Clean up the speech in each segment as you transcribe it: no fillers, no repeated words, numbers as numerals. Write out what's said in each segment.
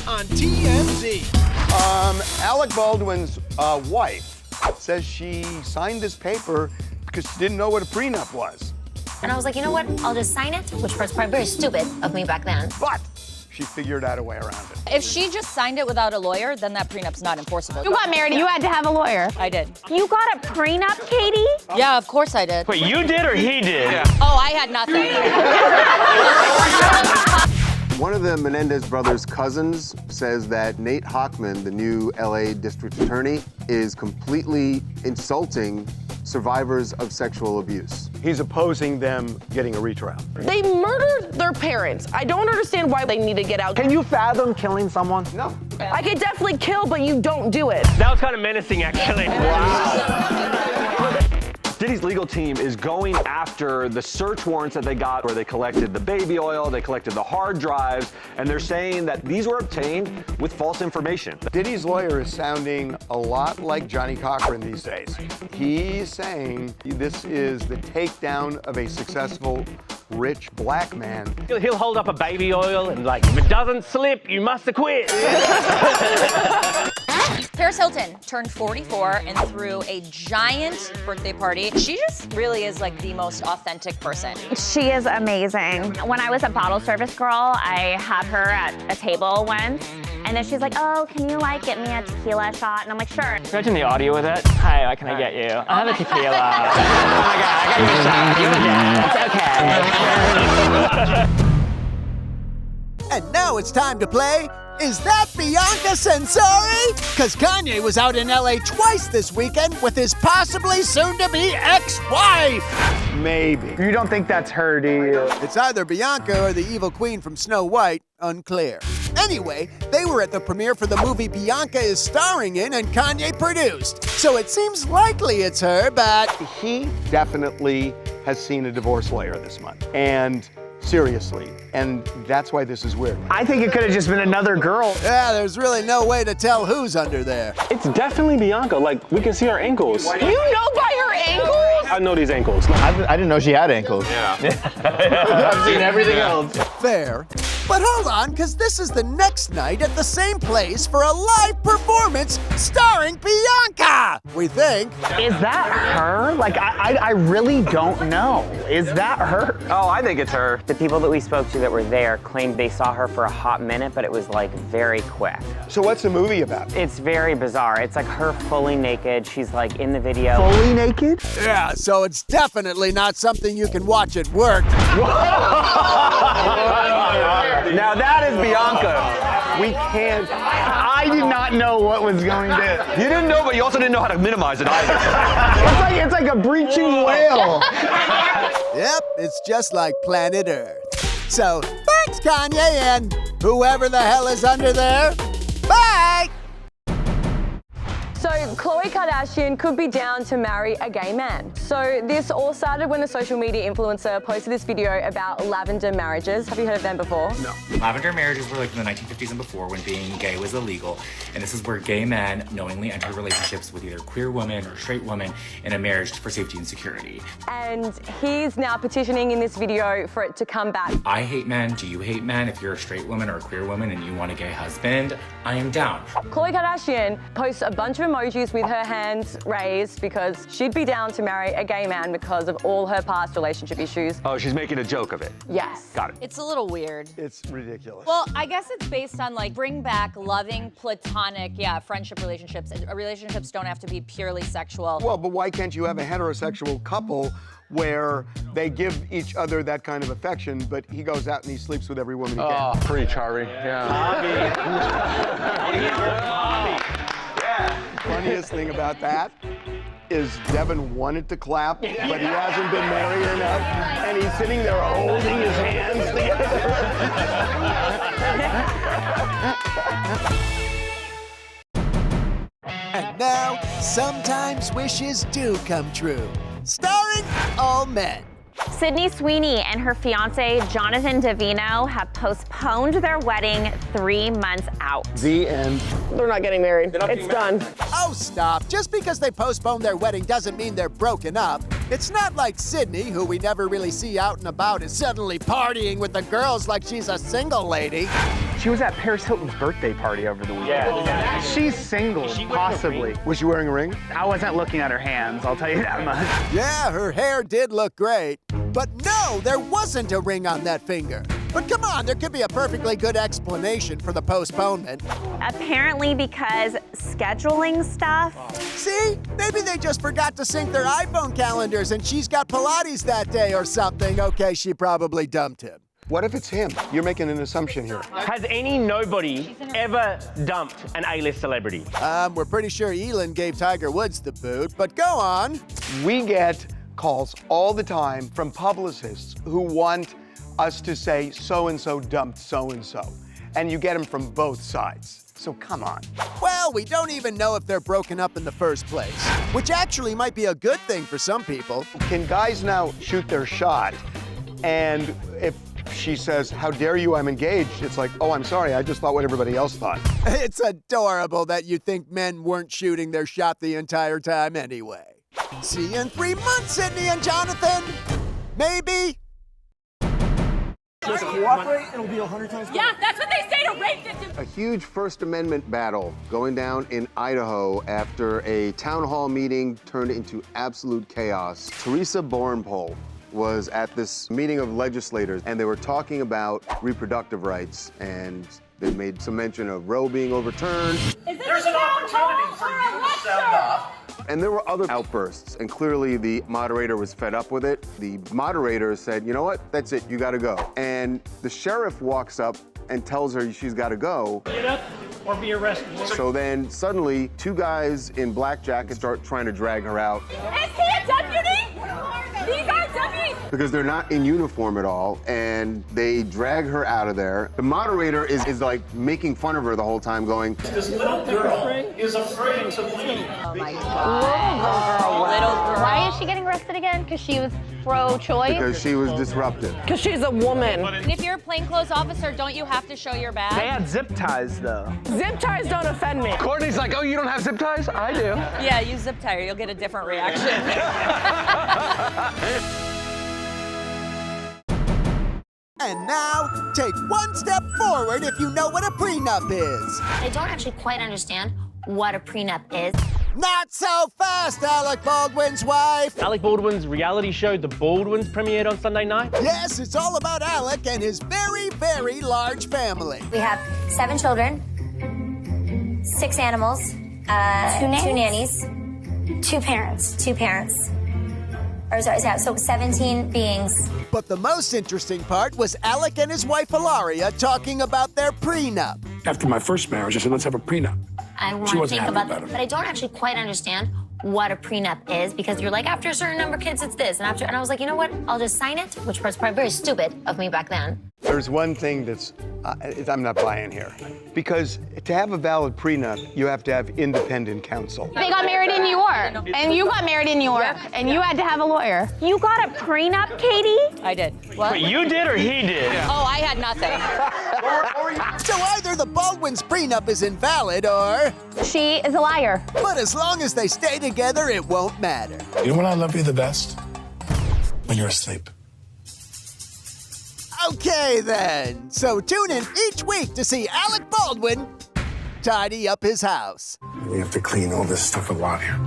on TMZ. Alec Baldwin's wife says she signed this paper because she didn't know what a prenup was. And I was like, you know what? I'll just sign it, which was probably very stupid of me back then. But she figured out a way around it. If she just signed it without a lawyer, then that prenup's not enforceable. You got married, you had to have a lawyer. I did. You got a prenup, Katie? Yeah, of course I did. Wait, you did or he did? Yeah. Oh, I had nothing. One of the Menendez brothers' cousins says that Nate Hochman, the new LA district attorney, is completely insulting survivors of sexual abuse. He's opposing them getting a retrial. They murdered their parents. I don't understand why they need to get out. Can you fathom killing someone? No. I could definitely kill, but you don't do it. That was kind of menacing, actually. Wow. Diddy's legal team is going after the search warrants that they got where they collected the baby oil, they collected the hard drives, and they're saying that these were obtained with false information. Diddy's lawyer is sounding a lot like Johnny Cochran these days. He's saying this is the takedown of a successful, rich black man. He'll hold up a baby oil and like, if it doesn't slip, you must acquit. Paris Hilton turned 44 and threw a giant birthday party. She just really is like the most authentic person. She is amazing. When I was a bottle service girl, I had her at a table once, and then she's like, oh, can you like get me a tequila shot? And I'm like, sure. Imagine the audio with it. Hi, what can I get you? I have a tequila. Oh my God, I got you a shot. It's okay. And now it's time to play Is That Bianca Censori? Because Kanye was out in LA twice this weekend with his possibly soon-to-be ex-wife. Maybe. You don't think that's her, do you? It's either Bianca or the evil queen from Snow White, unclear. Anyway, they were at the premiere for the movie Bianca is starring in and Kanye produced. So it seems likely it's her, but He definitely has seen a divorce lawyer this month. And seriously, and that's why this is weird. I think it could have just been another girl. yeah, there's really no way to tell who's under there. It's definitely Bianca. Like, we can see her ankles. You know by her ankles? I know these ankles. I didn't know she had ankles. Yeah. I've seen everything else. Fair. But hold on, because this is the next night at the same place for a live performance starring Bianca, we think. Is that her? Like, I really don't know. Is that her? Oh, I think it's her. The people that we spoke to that were there claimed they saw her for a hot minute, but it was like very quick. So what's the movie about? It's very bizarre. It's like her fully naked. She's like in the video. Fully naked? Yeah, so it's definitely not something you can watch at work. Now that is Bianca. We can't. I did not know what was going to. You didn't know, but you also didn't know how to minimize it either. It's like a breaching whale. Yep, it's just like planet Earth. So, thanks, Kanye, and whoever the hell is under there. Bye! So Khloe Kardashian could be down to marry a gay man. So this all started when a social media influencer posted this video about lavender marriages. Have you heard of them before? No. Lavender marriages were like in the 1950s and before when being gay was illegal. And this is where gay men knowingly enter relationships with either queer women or straight women in a marriage for safety and security. And he's now petitioning in this video for it to come back. I hate men. Do you hate men? If you're a straight woman or a queer woman and you want a gay husband, I am down. Khloe Kardashian posts a bunch of emojis with her hands raised because she'd be down to marry a gay man because of all her past relationship issues. Oh, she's making a joke of it. Yes. Got it. It's a little weird. It's ridiculous. Well, I guess it's based on like bring back loving, platonic, friendship relationships. And relationships don't have to be purely sexual. Well, but why can't you have a heterosexual couple where they give each other that kind of affection, but he goes out and he sleeps with every woman he can? Oh, preach, Harvey. Yeah. Funniest thing about that is Devin wanted to clap, but he hasn't been married enough, and he's sitting there holding his hands together. And now, sometimes wishes do come true. Starring all men. Sydney Sweeney and her fiancé, Jonathan Davino, have postponed their wedding 3 months out. The end. They're not getting married. It's done. Oh, stop. Just because they postponed their wedding doesn't mean they're broken up. It's not like Sydney, who we never really see out and about, is suddenly partying with the girls like she's a single lady. She was at Paris Hilton's birthday party over the weekend. Yeah. She's single, possibly. Was she wearing a ring? I wasn't looking at her hands, I'll tell you that much. Yeah, her hair did look great. But no, there wasn't a ring on that finger. But come on, there could be a perfectly good explanation for the postponement. Apparently because scheduling stuff. See? Maybe they just forgot to sync their iPhone calendars and she's got Pilates that day or something. Okay, she probably dumped him. What if it's him? You're making an assumption here. Has any nobody ever dumped an A-list celebrity? We're pretty sure Elon gave Tiger Woods the boot, but go on. We get calls all the time from publicists who want us to say so-and-so dumped so-and-so. And you get them from both sides. So come on. Well, we don't even know if they're broken up in the first place, which actually might be a good thing for some people. Can guys now shoot their shot? And if she says, how dare you, I'm engaged, it's like, oh, I'm sorry, I just thought what everybody else thought. It's adorable that you think men weren't shooting their shot the entire time anyway. See you in 3 months, Sydney and Jonathan. Maybe. Just cooperate, it'll be 100 times better. Yeah, that's what they say to rape victims. A huge First Amendment battle going down in Idaho after a town hall meeting turned into absolute chaos. Teresa Borenpole was at this meeting of legislators, and they were talking about reproductive rights, and they made some mention of Roe being overturned. There's an opportunity for you to sound off. And there were other outbursts, and clearly the moderator was fed up with it. The moderator said, you know what, that's it, you gotta go. And the sheriff walks up and tells her she's gotta go. Get up or be arrested. So then suddenly, 2 guys in black jackets start trying to drag her out. Is he a deputy? These are deputies. Because they're not in uniform at all, and they drag her out of there. The moderator is like making fun of her the whole time, going, This little girl is afraid to leave. Oh my God. Little girl. Why is she getting arrested again? Because she was pro-choice? because she was disruptive. Because she's a woman. And if you're a plainclothes officer, don't you have to show your badge? They had zip ties, though. Zip ties don't offend me. Courtney's like, oh, you don't have zip ties? I do. Yeah, use zip tie, you'll get a different reaction. And now, take one step forward if you know what a prenup is. I don't actually quite understand what a prenup is. Not so fast, Alec Baldwin's wife. Alec Baldwin's reality show, The Baldwins, premiered on Sunday night. Yes, it's all about Alec and his very, very large family. We have 7 children, 6 animals, 2 nannies, 2 parents. 2 parents. Or sorry, so 17 beings. But the most interesting part was Alec and his wife Hilaria talking about their prenup. After my first marriage, I said, let's have a prenup. I want She to wasn't think happy about about that, it. but I don't actually quite understand what a prenup is, because you're like, after a certain number of kids, it's this, and I was like, you know what? I'll just sign it, which was probably very stupid of me back then. There's one thing that's, I'm not buying here. Because to have a valid prenup, you have to have independent counsel. They got married in New York, and you got married in New York, and you had to have a lawyer. You got a prenup, Katie? I did. What? Wait, you did or he did? Oh, I had nothing. So either the Baldwin's prenup is invalid or... She is a liar. But as long as they stay together, it won't matter. You know when I love you the best? When you're asleep. Okay then, so tune in each week to see Alec Baldwin tidy up his house. We have to clean all this stuff a lot here.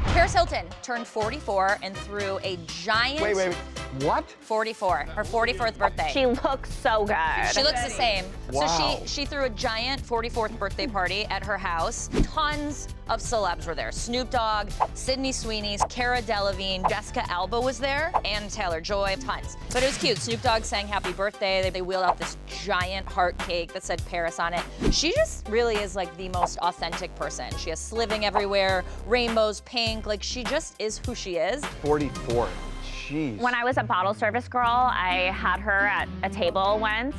Paris Hilton turned 44 and threw a giant... Wait, what? 44, her 44th birthday. She looks so good. She looks the same. Wow. So she threw a giant 44th birthday party at her house. Tons of celebs were there. Snoop Dogg, Sydney Sweeney, Cara Delevingne, Jessica Alba was there, and Taylor Joy, tons. But it was cute. Snoop Dogg sang happy birthday. They wheeled out this giant heart cake that said Paris on it. She just really is like the most authentic person. She has sliving everywhere, rainbows, pink, like she just is who she is. 44. Jeez. When I was a bottle service girl, I had her at a table once,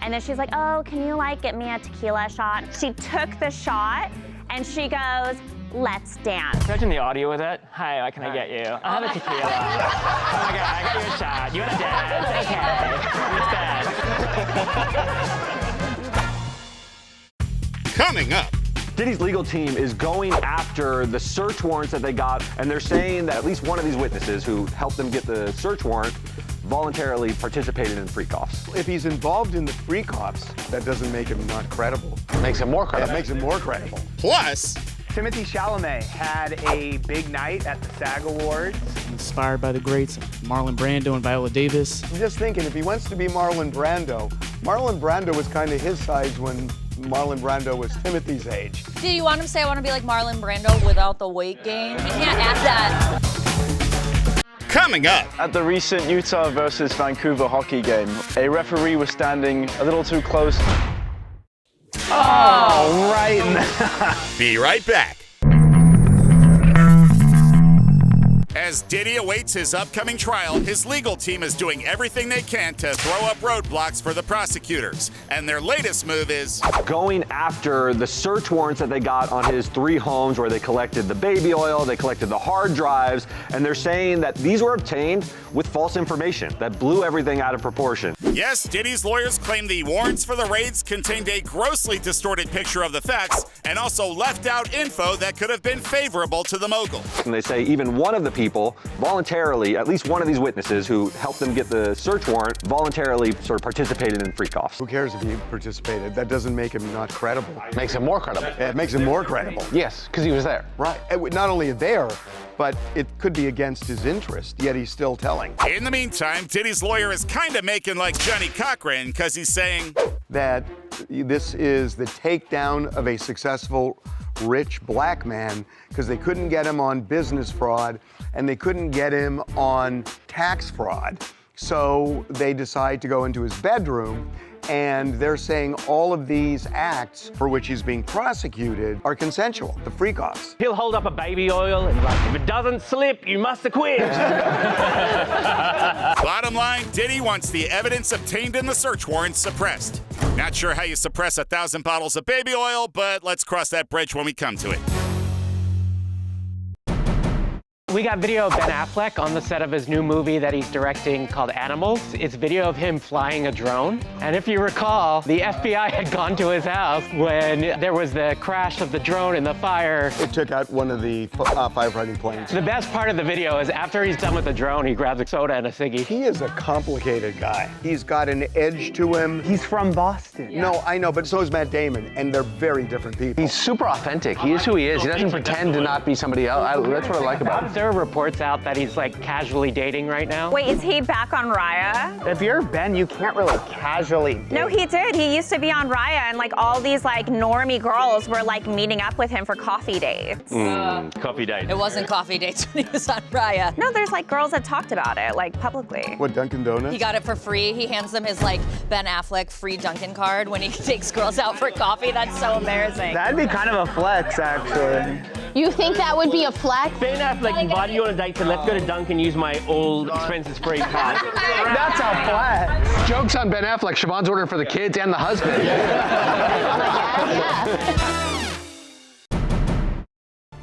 and then she's like, oh, can you like get me a tequila shot? She took the shot, and she goes, let's dance. Imagine the audio of that. Hi, what can I get you? I'll have a tequila. Oh my God, I got you a shot. You want to dance? Okay. What's that? Coming up, Diddy's legal team is going after the search warrants that they got, and they're saying that at least one of these witnesses who helped them get the search warrant voluntarily participated in freak-offs. If he's involved in the freak-offs, that doesn't make him not credible. Makes him more credible. It makes him more credible. Plus, Timothée Chalamet had a big night at the SAG Awards. Inspired by the greats, Marlon Brando and Viola Davis. I'm just thinking, if he wants to be Marlon Brando was kind of his size when Marlon Brando was Timothy's age. Do you want him to say, I want to be like Marlon Brando without the weight gain? You can't add that. coming up. At the recent Utah versus Vancouver hockey game, a referee was standing a little too close. Oh, right. Be right back. As Diddy awaits his upcoming trial, his legal team is doing everything they can to throw up roadblocks for the prosecutors. And their latest move is going after the search warrants that they got on his 3 homes where they collected the baby oil, they collected the hard drives, and they're saying that these were obtained with false information that blew everything out of proportion. Yes, Diddy's lawyers claim the warrants for the raids contained a grossly distorted picture of the facts and also left out info that could have been favorable to the mogul. And they say even one of the people voluntarily, at least one of these witnesses who helped them get the search warrant, voluntarily sort of participated in freak-offs. Who cares if he participated? That doesn't make him not credible. Makes him more credible. It makes him more credible. Yes, because he was there. Right. Not only there, but it could be against his interest, yet he's still telling. In the meantime, Diddy's lawyer is kind of making like Johnny Cochran because he's saying that this is the takedown of a successful, rich black man because they couldn't get him on business fraud and they couldn't get him on tax fraud. So they decide to go into his bedroom, and they're saying all of these acts for which he's being prosecuted are consensual, the freak-offs. He'll hold up a baby oil and like, if it doesn't slip, you must acquit. Bottom line, Diddy wants the evidence obtained in the search warrant suppressed. Not sure how you suppress 1,000 bottles of baby oil, but let's cross that bridge when we come to it. We got video of Ben Affleck on the set of his new movie that he's directing called Animals. It's video of him flying a drone. And if you recall, the FBI had gone to his house when there was the crash of the drone and the fire. It took out one of the firefighting planes. The best part of the video is after he's done with the drone, he grabs a soda and a ciggy. He is a complicated guy. He's got an edge to him. He's from Boston. Yeah. No, I know, but so is Matt Damon, and they're very different people. He's super authentic. He is who he is. He doesn't pretend to not be somebody else. That's what I like about him. There are reports out that he's like casually dating right now. Wait, is he back on Raya? If you're Ben, you can't really casually date. No, he did. He used to be on Raya, and like all these like normie girls were like meeting up with him for coffee dates. Coffee date. It wasn't coffee dates when he was on Raya. No, there's like girls that talked about it, like publicly. What, Dunkin' Donuts? He got it for free. He hands them his like Ben Affleck free Dunkin' card when he takes girls out for coffee. That's so embarrassing. That'd be kind of a flex, actually. You think that would be a flex? Ben Affleck invited you on a date to let's go to Dunkin' use my old expenses-free card. That's a flex. Joke's on Ben Affleck. Siobhan's ordering for the kids and the husband.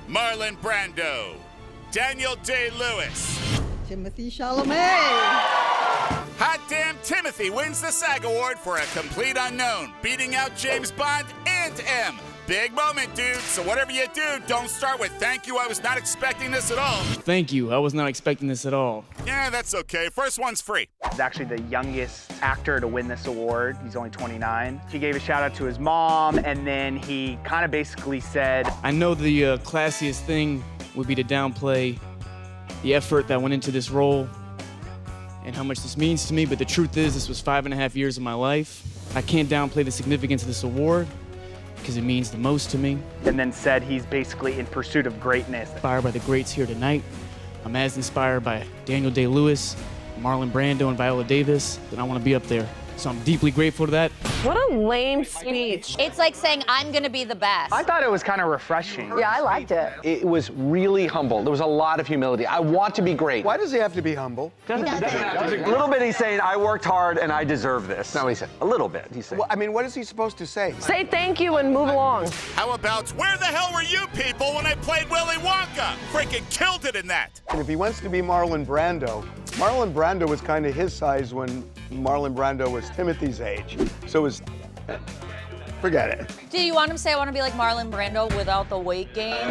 Marlon Brando, Daniel Day-Lewis, Timothée Chalamet. Hot Damn Timothy wins the SAG Award for A Complete Unknown, beating out James Bond and M. Big moment, dude. So whatever you do, don't start with thank you, I was not expecting this at all. Thank you, I was not expecting this at all. Yeah, that's okay. First one's free. He's actually the youngest actor to win this award. He's only 29. He gave a shout out to his mom, and then he kind of basically said, I know the classiest thing would be to downplay the effort that went into this role and how much this means to me, but the truth is this was 5.5 years of my life. I can't downplay the significance of this award because it means the most to me. And then said he's basically in pursuit of greatness. Inspired by the greats here tonight. I'm as inspired by Daniel Day-Lewis, Marlon Brando, and Viola Davis, and I want to be up there. So I'm deeply grateful to that. What a lame speech. It's like saying, I'm gonna be the best. I thought it was kind of refreshing. Yeah, I liked it. It was really humble. There was a lot of humility. I want to be great. Why does he have to be humble? A little bit he's saying, I worked hard and I deserve this. No, he said. A little bit, he's saying. Well, I mean, what is he supposed to say? Say thank you and move along. How about, where the hell were you people when I played Willy Wonka? Freaking killed it in that. And if he wants to be Marlon Brando was kind of his size when Marlon Brando was Timothy's age. So is Forget it. Do you want him to say I want to be like Marlon Brando without the weight gain?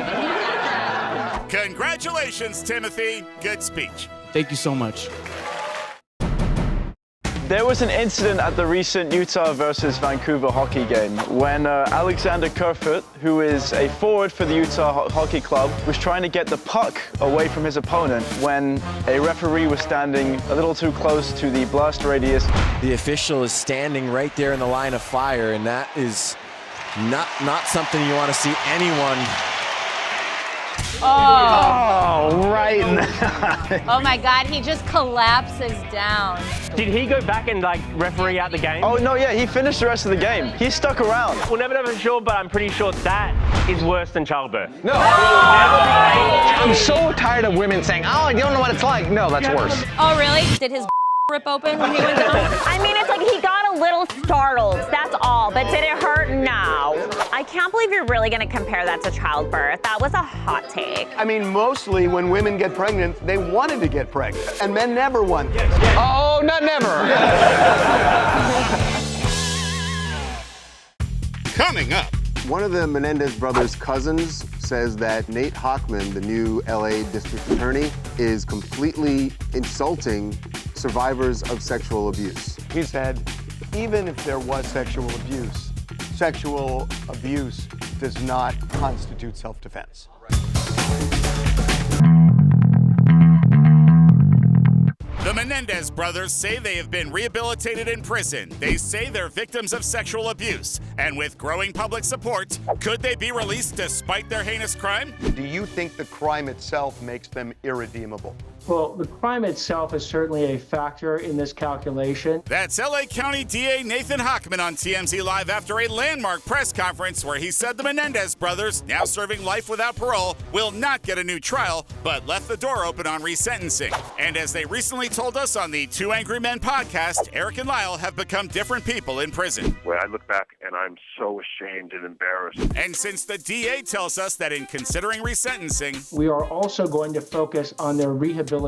Congratulations, Timothy. Good speech. Thank you so much. There was an incident at the recent Utah versus Vancouver hockey game when Alexander Kerfoot, who is a forward for the Utah Hockey Club, was trying to get the puck away from his opponent when a referee was standing a little too close to the blast radius. The official is standing right there in the line of fire, and that is not something you want to see anyone. Oh, right. Oh my God, he just collapses down. Did he go back and like referee out the game? Oh no, yeah, he finished the rest of the game. He stuck around. We'll never know for sure, but I'm pretty sure that is worse than childbirth. No. I'm so tired of women saying, oh, you don't know what it's like. No, that's worse. Oh really? Did his rip open when he went down? I mean, it's like he got a little startled, that's all. But did it hurt? No. I can't believe you're really gonna compare that to childbirth. That was a hot take. I mean, mostly when women get pregnant, they wanted to get pregnant, and men never want. Oh, not never. Coming up. One of the Menendez brothers' cousins says that Nate Hochman, the new LA district attorney, is completely insulting survivors of sexual abuse. He said, even if there was sexual abuse does not constitute self-defense. The Menendez brothers say they have been rehabilitated in prison. They say they're victims of sexual abuse. And with growing public support, could they be released despite their heinous crime? Do you think the crime itself makes them irredeemable? Well, the crime itself is certainly a factor in this calculation. That's LA County DA Nathan Hochman on TMZ Live after a landmark press conference where he said the Menendez brothers, now serving life without parole, will not get a new trial, but left the door open on resentencing. And as they recently told us on the Two Angry Men podcast, Eric and Lyle have become different people in prison. When I look back and I'm so ashamed and embarrassed. And since the DA tells us that in considering resentencing, We are also going to focus on their rehabilitation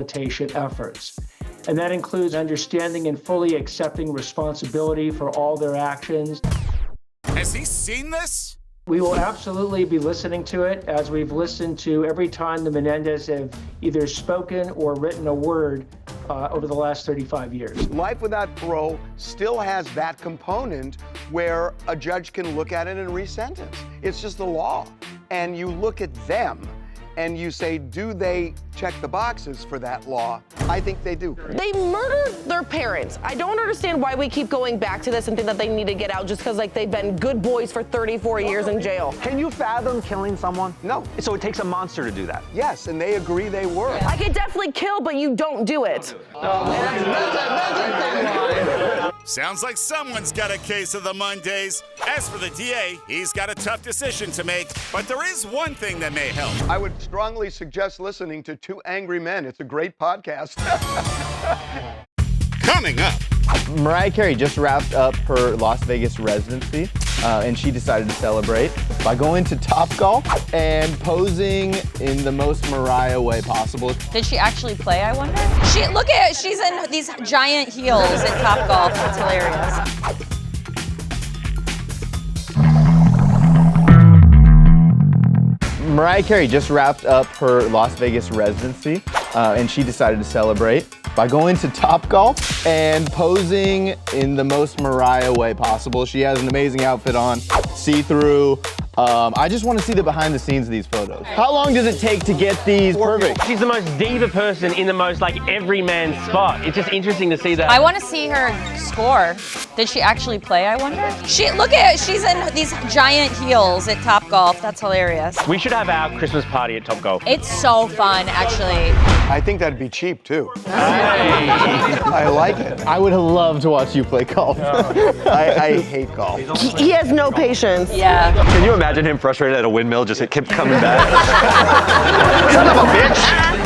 efforts. And that includes understanding and fully accepting responsibility for all their actions. has he seen this? We will absolutely be listening to it, as we've listened to every time the Menendez have either spoken or written a word over the last 35 years. Life without parole still has that component where a judge can look at it and resentence. It's just the law. And you look at them and you say, do they check the boxes for that law? I think they do. They murdered their parents. I don't understand why we keep going back to this and think that they need to get out just because like they've been good boys for 34 years in jail. Can you fathom killing someone? No. So it takes a monster to do that? Yes, and they agree they were. I could definitely kill, but you don't do it. Sounds like someone's got a case of the Mondays. As for the DA, he's got a tough decision to make, but there is one thing that may help. I would strongly suggest listening to Two Angry Men. It's a great podcast. Coming up. Mariah Carey just wrapped up her Las Vegas residency, and she decided to celebrate by going to Topgolf and posing in the most Mariah way possible. Did she actually play, I wonder? Look at it, she's in these giant heels at Topgolf. That's hilarious. Mariah Carey just wrapped up her Las Vegas residency, and she decided to celebrate by going to Topgolf and posing in the most Mariah way possible. She has an amazing outfit on, see-through. I just want to see the behind the scenes of these photos. How long does it take to get these perfect? She's the most diva person in the most like everyman spot. It's just interesting to see that. I want to see her score. Did she actually play, I wonder? Look at it, she's in these giant heels at Topgolf. That's hilarious. We should have our Christmas party at Topgolf. It's so fun, actually. I think that'd be cheap, too. I like it. I would love to watch you play golf. I hate golf. He has no patience. Yeah. Can you imagine him frustrated at a windmill, just it kept coming back? Son of a bitch!